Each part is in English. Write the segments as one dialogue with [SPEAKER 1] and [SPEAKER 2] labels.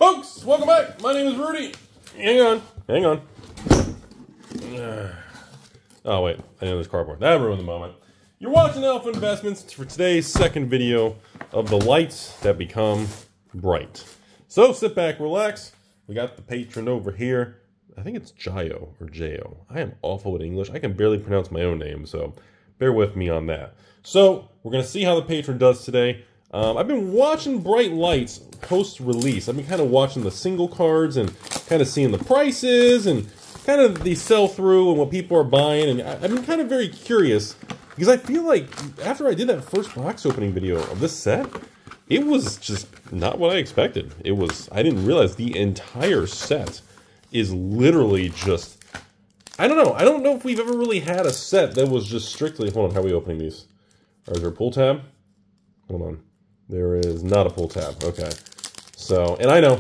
[SPEAKER 1] Folks, welcome back. My name is Rudy. Hang on. Oh, wait. I know there's cardboard. That ruined the moment. You're watching Alpha Investments for today's second video of the lights that become bright. So sit back, relax. We got the patron over here. I think it's Jayo or Jayo. I am awful with English. I can barely pronounce my own name, so bear with me on that. So we're going to see how the patron does today. I've been watching Bright Lights post-release. I've been kind of watching the single cards and kind of seeing the prices and kind of the sell-through and what people are buying. And I've been kind of very curious because I feel like after I did that first box opening video of this set, it was just not what I expected. I didn't realize the entire set is literally just, I don't know. I don't know if we've ever really had a set that was just strictly, hold on, how are we opening these? Is there a pull tab? Hold on. There is not a pull tab. Okay. So, and I know,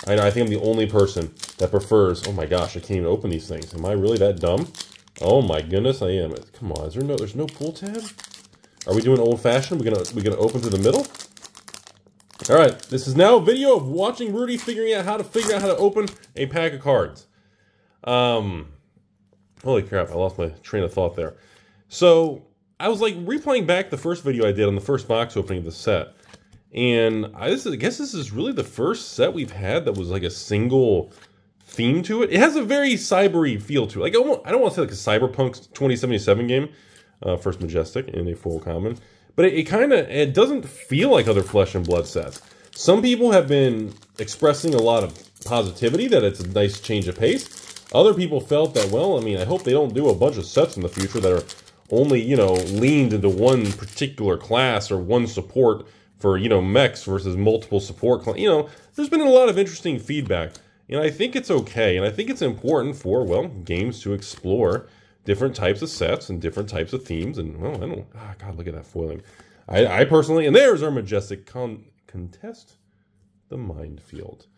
[SPEAKER 1] I think I'm the only person that prefers, oh my gosh, I can't even open these things. Am I really that dumb? Oh my goodness, I am. Come on, there's no pull tab? Are we doing old fashioned? We gonna open through the middle? All right, this is now a video of watching Rudy figuring out how to open a pack of cards. Holy crap, I lost my train of thought there. So, I was like replaying back the first video I did on the first box opening of the set. And I guess this is really the first set we've had that was like a single theme to it. It has a very cybery feel to it. Like I don't want to say like a Cyberpunk 2077 game, first Majestic in a full common, but it doesn't feel like other Flesh and Blood sets. Some people have been expressing a lot of positivity that it's a nice change of pace. Other people felt that, well, I mean, I hope they don't do a bunch of sets in the future that are only, you know, leaned into one particular class or one support for, you know, mechs versus multiple support. You know, there's been a lot of interesting feedback, and I think it's okay, and I think it's important for, well, games to explore different types of sets and different types of themes, and, well, God, look at that foiling. I personally, and there's our Majestic Contest the Minefield.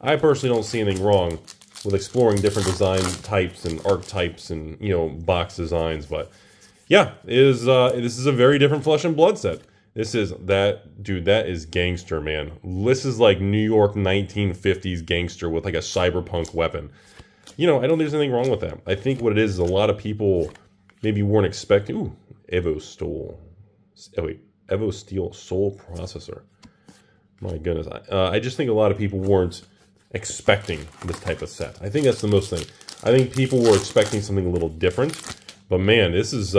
[SPEAKER 1] I personally don't see anything wrong with exploring different design types and archetypes and, you know, box designs, but yeah, this is a very different Flesh and Blood set. This is that, dude, that is gangster, man. This is like New York 1950s gangster with like a cyberpunk weapon. You know, I don't think there's anything wrong with that. I think what it is a lot of people maybe weren't expecting. Ooh, Evo Steel Soul Processor. My goodness. I just think a lot of people weren't expecting this type of set. I think that's the most thing. I think people were expecting something a little different. But man, this is,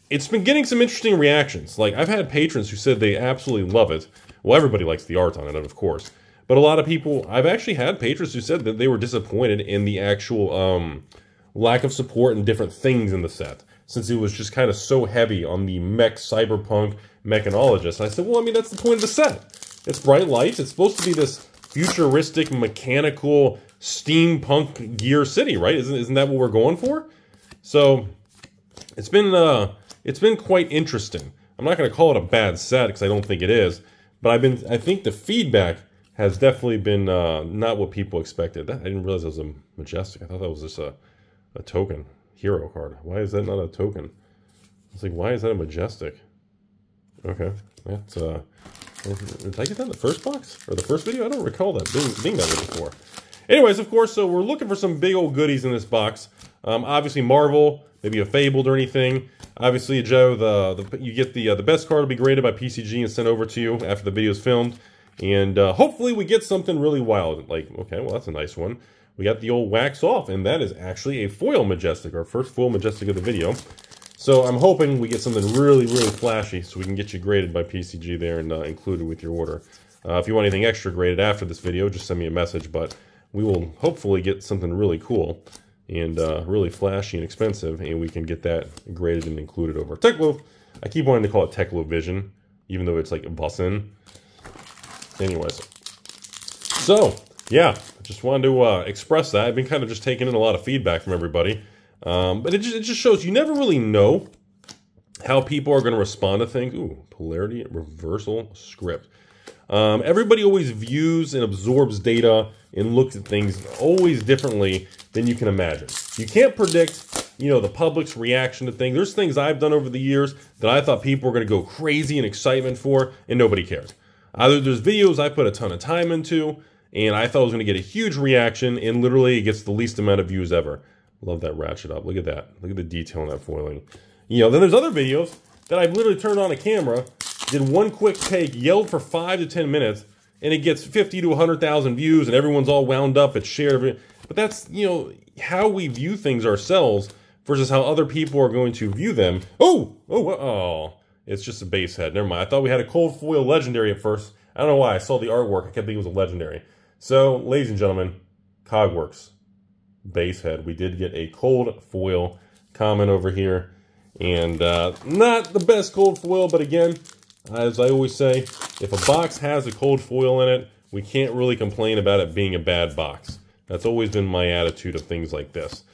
[SPEAKER 1] it's been getting some interesting reactions. Like, I've had patrons who said they absolutely love it. Well, everybody likes the art on it, of course. But a lot of people, I've actually had patrons who said that they were disappointed in the actual lack of support and different things in the set, since it was just kind of so heavy on the mech cyberpunk mechanologist. And I said, well, I mean, that's the point of the set. It's Bright Lights. It's supposed to be this futuristic, mechanical, steampunk gear city, right? Isn't that what we're going for? So, it's been quite interesting. I'm not going to call it a bad set because I don't think it is, but I think the feedback has definitely been not what people expected. I didn't realize it was a Majestic. I thought that was just a token hero card. Why is that not a token? It's like, why is that a Majestic? Okay, that's did I get that in the first box or the first video? I don't recall that being that way before. Anyways, of course, so we're looking for some big old goodies in this box. Obviously Marvel, maybe a Fabled or anything. Obviously, Joe, you get the best card will be graded by PCG and sent over to you after the video is filmed. And hopefully we get something really wild. Like, okay, well, that's a nice one. We got the old Wax Off, and that is actually a foil Majestic, our first foil Majestic of the video. So I'm hoping we get something really, really flashy so we can get you graded by PCG there and included with your order. If you want anything extra graded after this video, just send me a message, but we will hopefully get something really cool and really flashy and expensive, and we can get that graded and included over Teklo. I keep wanting to call it Teklo Vision, even though it's like a bus-in. Anyways. So, yeah, I just wanted to express that. I've been kind of just taking in a lot of feedback from everybody. But it just shows you never really know how people are going to respond to things. Ooh, Polarity Reversal Script. Everybody always views and absorbs data and looks at things always differently than you can imagine. You can't predict, you know, the public's reaction to things. There's things I've done over the years that I thought people were going to go crazy in excitement for, and nobody cared. There's videos I put a ton of time into, and I thought I was going to get a huge reaction, and literally it gets the least amount of views ever. Love that ratchet up. Look at that. Look at the detail in that foiling. You know, then there's other videos that I've literally turned on a camera, did one quick take, yelled for 5 to 10 minutes, and it gets 50 to 100,000 views, and everyone's all wound up, it's shared. But that's, you know, how we view things ourselves versus how other people are going to view them. Oh, it's just a base head. Never mind. I thought we had a cold foil legendary at first. I don't know why. I saw the artwork. I kept thinking it was a legendary. So, ladies and gentlemen, Cogworks base head. We did get a cold foil common over here. And not the best cold foil, but again, as I always say, if a box has a cold foil in it, we can't really complain about it being a bad box. That's always been my attitude of things like this.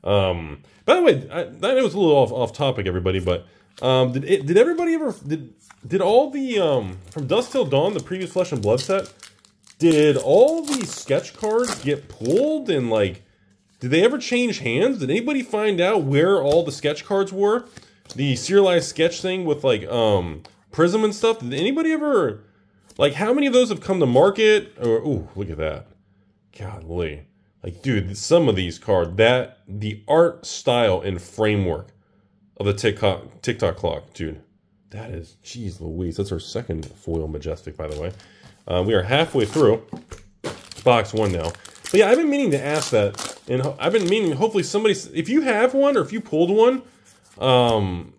[SPEAKER 1] By the way, I know it was a little off topic, everybody, but did everybody ever did all the from Dusk Till Dawn, the previous Flesh and Blood set, did all these sketch cards get pulled and like did they ever change hands? Did anybody find out where all the sketch cards were? The serialized sketch thing with like Prism and stuff. Did anybody ever like how many of those have come to market? Or ooh, look at that. Golly. Like, dude, some of these cards, the art style and framework of the TikTok clock, dude, that is, geez Louise, that's our second foil Majestic, by the way. We are halfway through box 1 now. But yeah, I've been meaning to ask that, and I've been meaning, hopefully somebody, if you have one, or if you pulled one,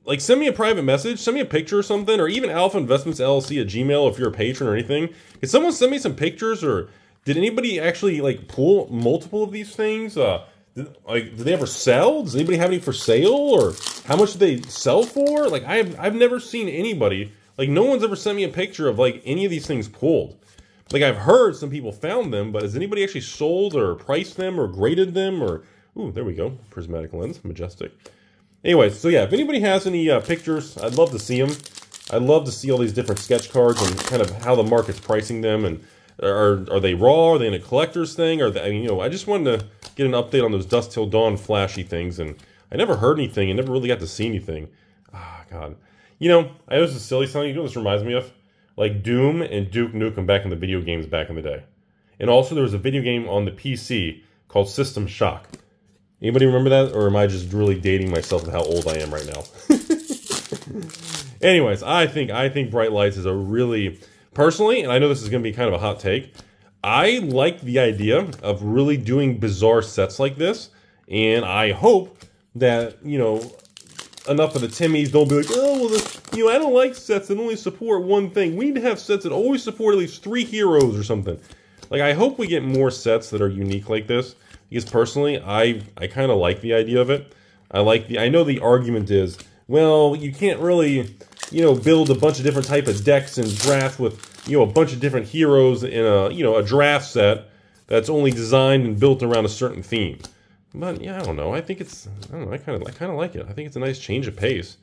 [SPEAKER 1] like send me a private message, send me a picture or something, or even Alpha Investments LLC at Gmail if you're a patron or anything. Can someone send me some pictures, or did anybody actually like pull multiple of these things? Did they ever sell? Does anybody have any for sale, or how much do they sell for? Like I've never seen anybody, like no one's ever sent me a picture of like any of these things pulled. Like I've heard some people found them, but has anybody actually sold or priced them or graded them or, ooh, there we go. Prismatic lens, Majestic. Anyways, so yeah, if anybody has any pictures, I'd love to see them. I'd love to see all these different sketch cards and kind of how the market's pricing them, and are they raw? Are they in a collector's thing? Or they, you know, I just wanted to get an update on those Dusk Till Dawn flashy things, and I never heard anything and never really got to see anything. Ah, God. You know, I know this is silly sounding. You know what this reminds me of? Like Doom and Duke Nukem back in the video games back in the day. And also there was a video game on the PC called System Shock. Anybody remember that? Or am I just really dating myself with how old I am right now? Anyways, I think Bright Lights is a really, personally, and I know this is going to be kind of a hot take, I like the idea of really doing bizarre sets like this, and I hope that, you know, enough of the Timmies don't be like, oh, well, you know, I don't like sets that only support one thing. We need to have sets that always support at least 3 heroes or something. Like, I hope we get more sets that are unique like this, because personally, I kind of like the idea of it. I know the argument is, well, you can't really, you know, build a bunch of different type of decks and draft with, you know, a bunch of different heroes in a, you know, a draft set that's only designed and built around a certain theme. But yeah, I don't know. I think it's, I don't know. I kind of like it. I think it's a nice change of pace.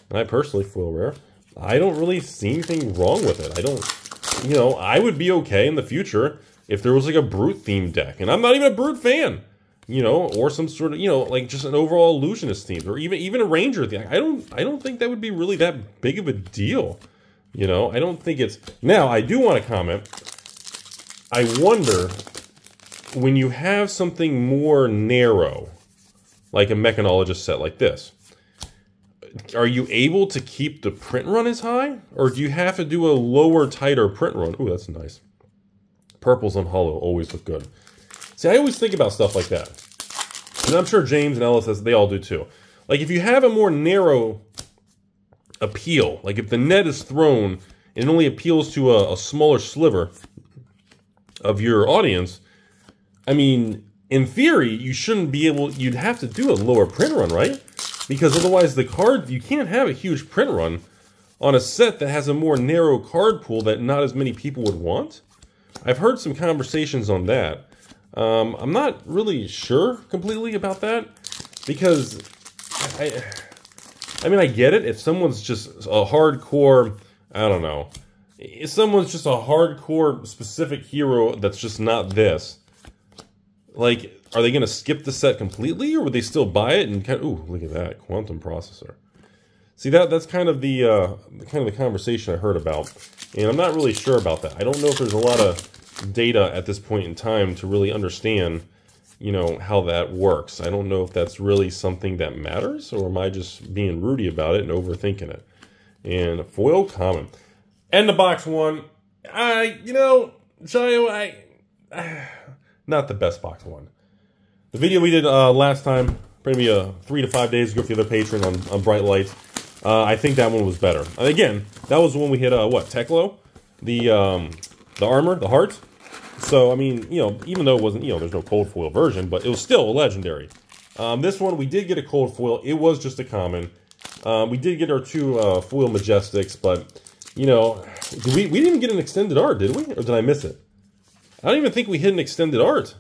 [SPEAKER 1] And I personally, foil rare, I don't really see anything wrong with it. I don't, you know, I would be okay in the future if there was like a Brute themed deck, and I'm not even a Brute fan, you know, or some sort of, you know, like just an overall illusionist theme, or even a Ranger thing. I don't think that would be really that big of a deal. You know, I don't think it's, now I do want to comment. I wonder, when you have something more narrow, like a Mechanologist set like this, are you able to keep the print run as high? Or do you have to do a lower, tighter print run? Ooh, that's nice. Purples on holo always look good. See, I always think about stuff like that. And I'm sure James and Ellis, they all do too. Like, if you have a more narrow appeal, like if the net is thrown and it only appeals to a smaller sliver of your audience, I mean, in theory, you shouldn't be able, you'd have to do a lower print run, right? Because otherwise the card, you can't have a huge print run on a set that has a more narrow card pool that not as many people would want. I've heard some conversations on that. I'm not really sure completely about that, because I mean, I get it. If someone's just a hardcore, I don't know, if someone's just a hardcore specific hero that's just not this, like, are they going to skip the set completely, or would they still buy it and kind of, ooh, look at that, Quantum Processor. See, that's kind of the conversation I heard about, and I'm not really sure about that. I don't know if there's a lot of data at this point in time to really understand, you know, how that works. I don't know if that's really something that matters, or am I just being Rudy about it and overthinking it? And foil common. End of box one. You know, Chayo, not the best box one. The video we did last time, maybe 3 to 5 days ago for the other patron on Bright Light, I think that one was better. And again, that was the one we hit, what, Teklo? The armor, the heart. So, I mean, you know, even though it wasn't, you know, there's no cold foil version, but it was still a legendary. This one, we did get a cold foil. It was just a common. We did get our 2 foil Majestics, but, you know, we didn't even get an extended art, did we? Or did I miss it? I don't even think we hit an extended art.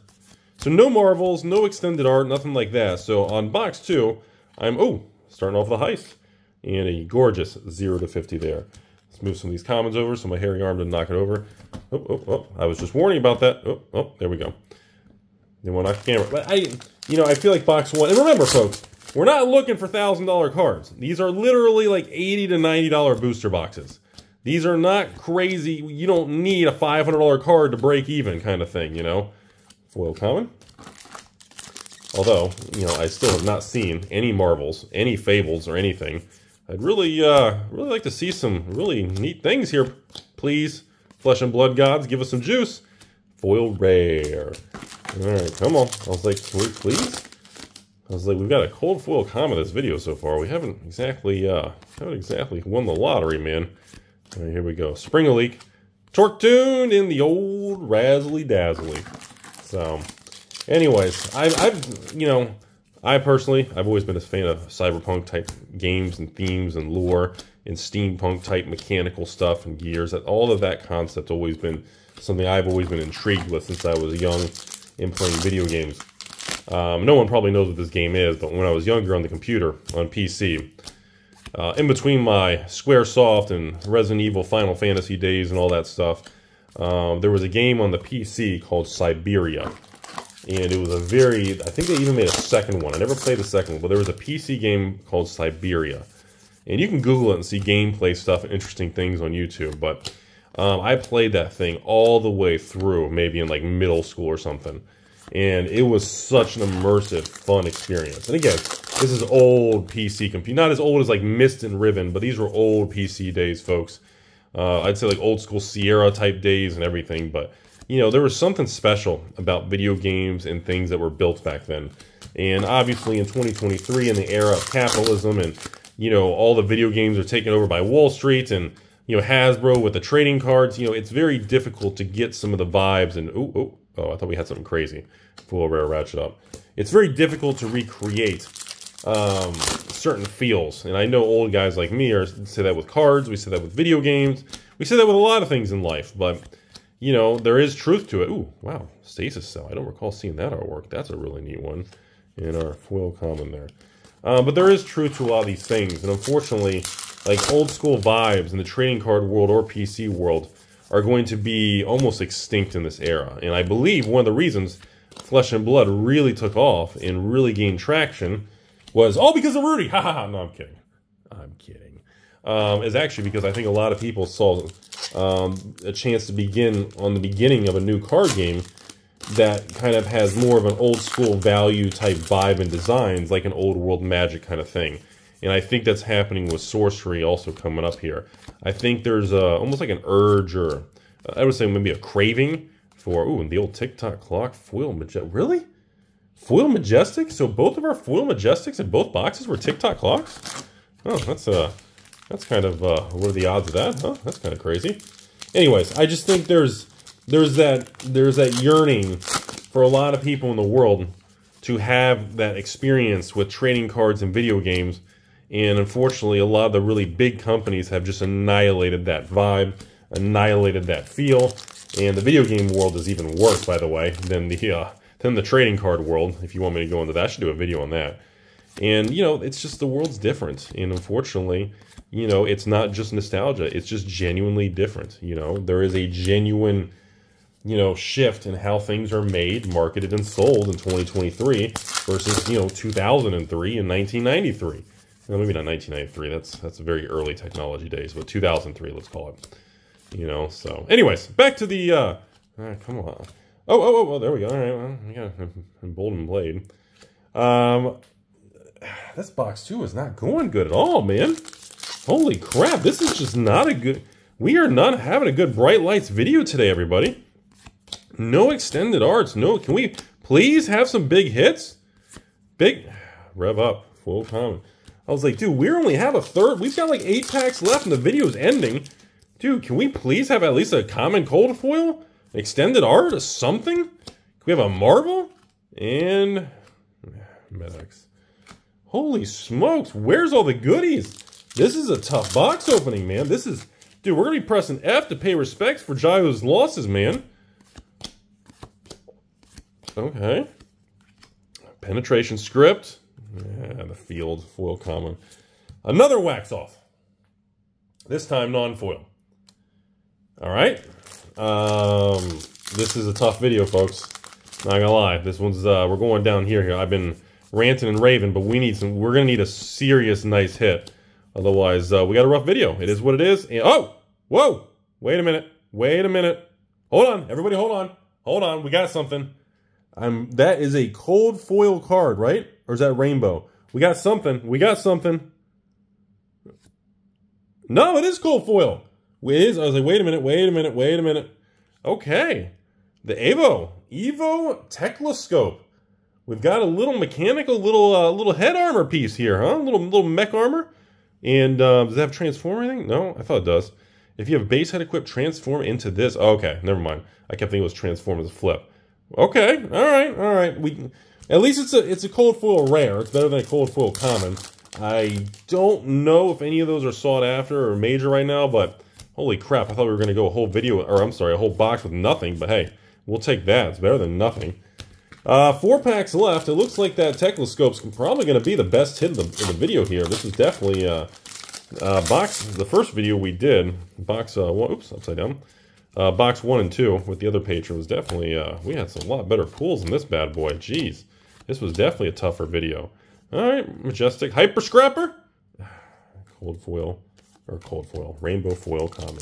[SPEAKER 1] So no Marvels, no extended art, nothing like that. So on box 2, I'm, starting off the heist. And a gorgeous 0 to 50 there. Let's move some of these commons over so my hairy arm didn't knock it over. Oh, I was just warning about that. Oh, there we go. Didn't want to knock the camera. But I feel like box 1, and remember folks, we're not looking for $1,000 cards. These are literally like $80 to $90 booster boxes. These are not crazy. You don't need a $500 card to break even kind of thing, you know. Foil common. Although, you know, I still have not seen any Marvels, any Fables, or anything. I'd really like to see some really neat things here, please. Flesh and Blood Gods, give us some juice. Foil rare. All right, come on. I was like, can we please? I was like, we've got a cold foil common this video so far. We haven't exactly won the lottery, man. All right, here we go. Spring a Leak. Torque tuned in the old Razzly Dazzly. So, anyways, I've always been a fan of cyberpunk type games and themes and lore and steampunk type mechanical stuff and gears. All of that concept's always been something I've always been intrigued with since I was young in playing video games. No one probably knows what this game is, but when I was younger on the computer, on PC, in between my Squaresoft and Resident Evil Final Fantasy days and all that stuff, there was a game on the PC called Syberia. And it was I think they even made a second one. I never played the second one, but there was a PC game called Syberia. And you can Google it and see gameplay stuff and interesting things on YouTube. But I played that thing all the way through, maybe in like middle school or something. And it was such an immersive, fun experience. And again, this is old PC computer. Not as old as like Myst and Riven, but these were old PC days, folks. I'd say like old school Sierra type days and everything, but you know, there was something special about video games and things that were built back then. And obviously in 2023, in the era of capitalism and, you know, all the video games are taken over by Wall Street and, you know, Hasbro with the trading cards, you know, it's very difficult to get some of the vibes and, oh, I thought we had something crazy. Full rare ratchet up. It's very difficult to recreate certain feels. And I know old guys like me say that with cards, we say that with video games, we say that with a lot of things in life, but you know, there is truth to it. Ooh, wow, Stasis Cell. I don't recall seeing that artwork. That's a really neat one in our foil common there. But there is truth to a lot of these things. And unfortunately, like old school vibes in the trading card world or PC world are going to be almost extinct in this era. And I believe one of the reasons Flesh and Blood really took off and really gained traction was all because of Rudy. Ha ha ha. No, I'm kidding. I'm kidding. Is actually because I think a lot of people saw a chance to begin on the beginning of a new card game that kind of has more of an old school value type vibe and designs, like an old world Magic kind of thing. And I think that's happening with Sorcery also coming up here. I think there's almost like an urge, or I would say maybe a craving for, ooh, and the old TikTok clock, foil Majestic. Really? Foil Majestic? So both of our foil Majestics in both boxes were TikTok clocks? Oh, that's kind of, what are the odds of that? Huh? That's kind of crazy. Anyways, I just think there's that yearning for a lot of people in the world to have that experience with trading cards and video games. And unfortunately, a lot of the really big companies have just annihilated that vibe, annihilated that feel. And the video game world is even worse, by the way, than the trading card world. If you want me to go into that, I should do a video on that. And, you know, it's just the world's different. And unfortunately, you know, it's not just nostalgia. It's just genuinely different. You know, there is a genuine, you know, shift in how things are made, marketed, and sold in 2023 versus, you know, 2003 and 1993. well, maybe not 1993. That's very early technology days, but 2003, let's call it. You know, so anyways, back to the come on. Oh, there we go. All right, well, we got a Golden Blade. This box too is not going good at all, man. Holy crap, this is just not a good... We are not having a good Bright Lights video today, everybody. No extended arts. No, can we please have some big hits? Big... Rev up. Full common. I was like, dude, we only have a third. We've got like 8 packs left and the video's ending. Dude, can we please have at least a common cold foil? Extended art or something? Can we have a Marvel? And... Medex. Holy smokes, where's all the goodies? This is a tough box opening, man. This is... Dude, we're going to be pressing F to pay respects for Jayo's losses, man. Okay. Penetration script. Yeah, the field. Foil common. Another wax off. This time non-foil. Alright. This is a tough video, folks. Not gonna lie. This one's, we're going down here. I've been ranting and raving, but we're gonna need a serious nice hit. Otherwise, we got a rough video. It is what it is. And, oh! Whoa! Wait a minute. Wait a minute. Hold on. Everybody hold on. Hold on. We got something. That is a cold foil card, right? Or is that rainbow? We got something. We got something. No, it is cold foil. It is. I was like, wait a minute. Wait a minute. Wait a minute. Okay. The Evo Tecloscope. We've got a little mechanical, little head armor piece here, huh? Little mech armor. And does it have transform or anything? No, I thought it does. If you have base head equipped, transform into this. Oh, okay, never mind. I kept thinking it was transform as a flip. Okay, all right. At least it's a cold foil rare. It's better than a cold foil common. I don't know if any of those are sought after or major right now, but holy crap! I thought we were gonna go a whole video, or I'm sorry, a whole box with nothing. But hey, we'll take that. It's better than nothing. 4 packs left. It looks like that Tecloscope's probably going to be the best hit in the video here. This is definitely the first video we did, box one, oops, upside down. Box 1 and 2 with the other patron was definitely, we had some lot better pulls than this bad boy. Jeez, this was definitely a tougher video. All right, Majestic Hyper Scrapper, cold foil, rainbow foil common.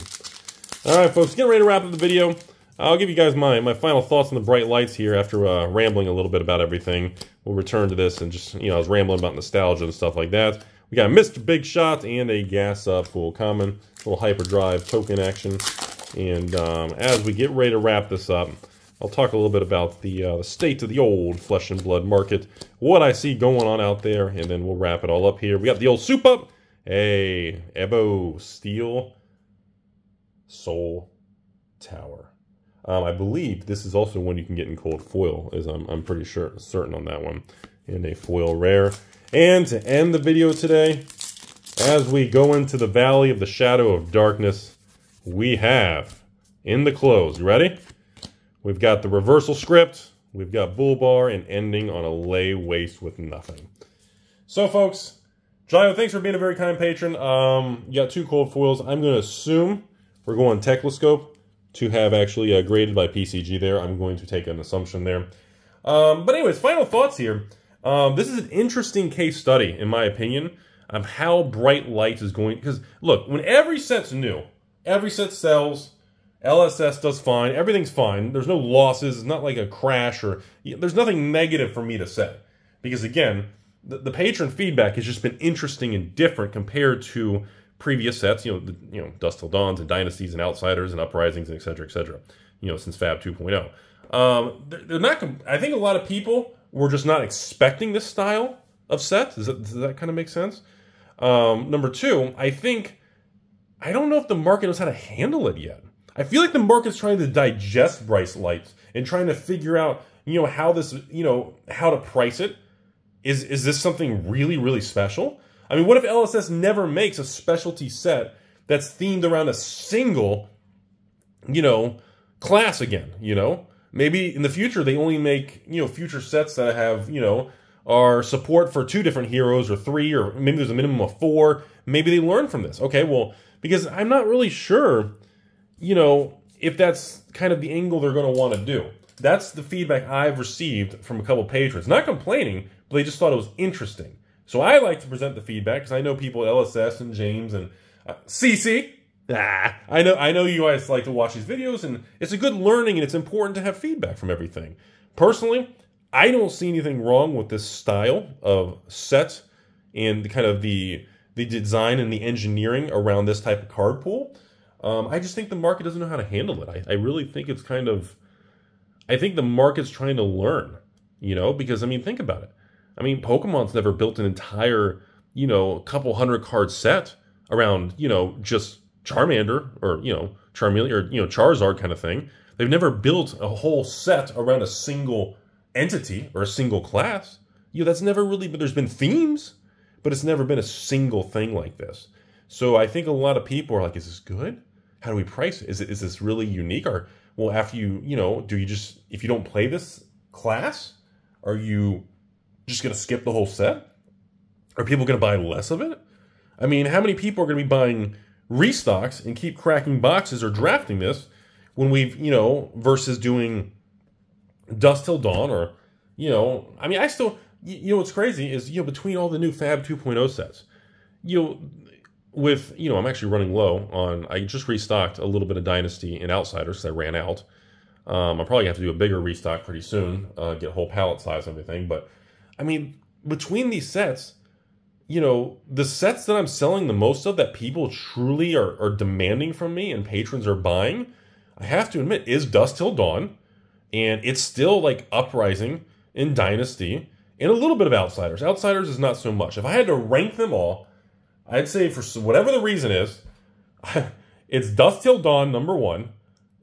[SPEAKER 1] All right, folks, getting ready to wrap up the video. I'll give you guys my final thoughts on the Bright Lights here after rambling a little bit about everything. We'll return to this and just, I was rambling about nostalgia and stuff like that. We got Mr. Big Shot and a Gas Up Full Common, little Hyperdrive token action. And as we get ready to wrap this up, I'll talk a little bit about the state of the old Flesh and Blood market, what I see going on out there, and then we'll wrap it all up here. We got the old Soup Up, a Evo Steel Soul Tower. I believe this is also one you can get in cold foil, as I'm pretty certain on that one. And a foil rare. And to end the video today, as we go into the Valley of the Shadow of Darkness, we have in the close. You ready? We've got the reversal script, we've got Bull Bar, and ending on a lay waste with nothing. So, folks, Jayo, thanks for being a very kind patron. You got 2 cold foils. I'm going to assume we're going Tecloscope to have actually graded by PCG there. I'm going to take an assumption there. But anyways, final thoughts here. This is an interesting case study, in my opinion, of how Bright Lights is going. Because, look, when every set's new, every set sells, LSS does fine, everything's fine. There's no losses. It's not like a crash or... There's nothing negative for me to say. Because, again, the patron feedback has just been interesting and different compared to previous sets, Dusk Till Dawns and Dynasties and Outsiders and Uprisings and et cetera, since Fab 2.0. They're not. I think a lot of people were just not expecting this style of set. Does that kind of make sense? Number 2, I don't know if the market knows how to handle it yet. I feel like the market's trying to digest Bright Lights and trying to figure out, how this, how to price it. Is this something really, really special? I mean, what if LSS never makes a specialty set that's themed around a single, class again, Maybe in the future they only make, future sets that have, are support for 2 different heroes or 3, or maybe there's a minimum of 4. Maybe they learn from this. Okay, well, because I'm not really sure, if that's kind of the angle they're going to want to do. That's the feedback I've received from a couple patrons. Not complaining, but they just thought it was interesting. So I like to present the feedback because I know people, LSS and James and CC. I know you guys like to watch these videos, and it's a good learning, and it's important to have feedback from everything. Personally, I don't see anything wrong with this style of set and the design and the engineering around this type of card pool. I just think the market doesn't know how to handle it. I really think it's I think the market's trying to learn, because, I mean, think about it. I mean, Pokemon's never built an entire, couple hundred card set around, just Charmander or, Charmeleon or, Charizard kind of thing. They've never built a whole set around a single entity or a single class. That's never really, but there's been themes, but it's never been a single thing like this. So I think a lot of people are like, is this good? How do we price it? Is this really unique? Or, well, after do you just, if you don't play this class, are you just going to skip the whole set? Are people going to buy less of it? I mean, how many people are going to be buying restocks and keep cracking boxes or drafting this when we've, versus doing Dusk Till Dawn or, I mean, I still, what's crazy is, between all the new Fab 2.0 sets, with, I'm actually running low on, I just restocked a little bit of Dynasty and Outsiders because I ran out. I'll probably have to do a bigger restock pretty soon, get a whole pallet size and everything. But, I mean, between these sets, the sets that I'm selling the most of that people truly are demanding from me and patrons are buying, I have to admit, is Dusk Till Dawn. And it's still like Uprising in Dynasty and a little bit of Outsiders. Outsiders is not so much. If I had to rank them all, I'd say for whatever the reason is, it's Dusk Till Dawn #1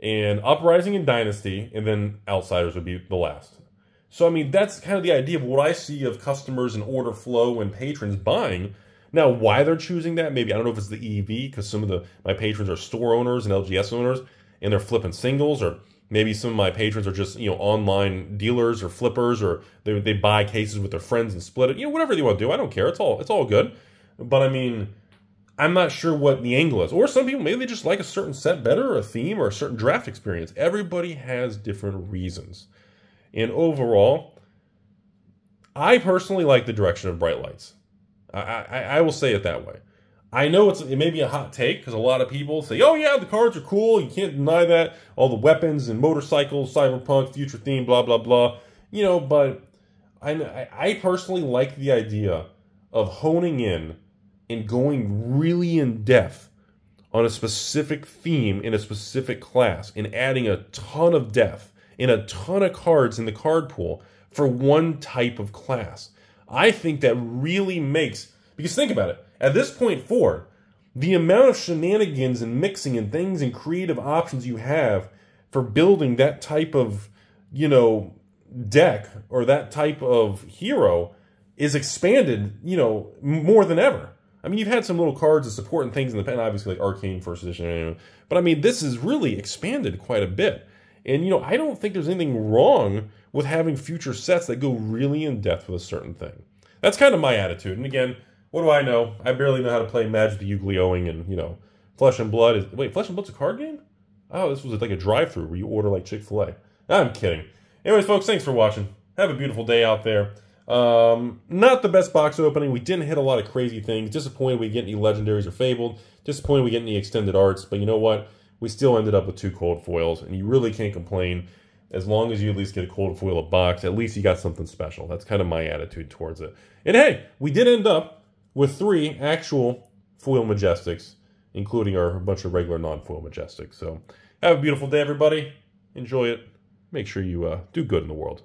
[SPEAKER 1] and Uprising in Dynasty, and then Outsiders would be the last. So, I mean, that's kind of the idea of what I see of customers and order flow and patrons buying. Now, why they're choosing that, maybe, I don't know if it's the EV, because some of my patrons are store owners and LGS owners, and they're flipping singles, or maybe some of my patrons are just, online dealers or flippers, or they buy cases with their friends and split it. Whatever they want to do, I don't care. It's all good. But, I mean, I'm not sure what the angle is. Or some people, maybe they just like a certain set better, or a theme, or a certain draft experience. Everybody has different reasons. And overall, I personally like the direction of Bright Lights. I will say it that way. I know it may be a hot take, because a lot of people say, oh yeah, the cards are cool, you can't deny that. All the weapons and motorcycles, cyberpunk, future theme, blah, blah, blah. But I personally like the idea of honing in and going really in depth on a specific theme in a specific class and adding a ton of depth and a ton of cards in the card pool for one type of class. I think that really makes, because think about it, at this point forward, the amount of shenanigans and mixing and things and creative options you have for building that type of, deck or that type of hero is expanded, more than ever. I mean, you've had some little cards of support and things in the past, obviously like Arcane First Edition, but I mean, this is really expanded quite a bit. And, I don't think there's anything wrong with having future sets that go really in depth with a certain thing. That's kind of my attitude. And again, what do I know? I barely know how to play Magic the Yu-Gi-Oh!ing and, Flesh and Blood is... Wait, Flesh and Blood's a card game? Oh, this was like a drive-thru where you order like Chick-fil-A. I'm kidding. Anyways, folks, thanks for watching. Have a beautiful day out there. Not the best box opening. We didn't hit a lot of crazy things. Disappointed we get any legendaries or fabled. Disappointed we get any extended arts. But you know what? We still ended up with 2 cold foils, and you really can't complain. As long as you at least get a cold foil a box, at least you got something special. That's kind of my attitude towards it. And hey, we did end up with 3 actual foil Majestics, including our bunch of regular non-foil Majestics. So have a beautiful day, everybody. Enjoy it. Make sure you do good in the world.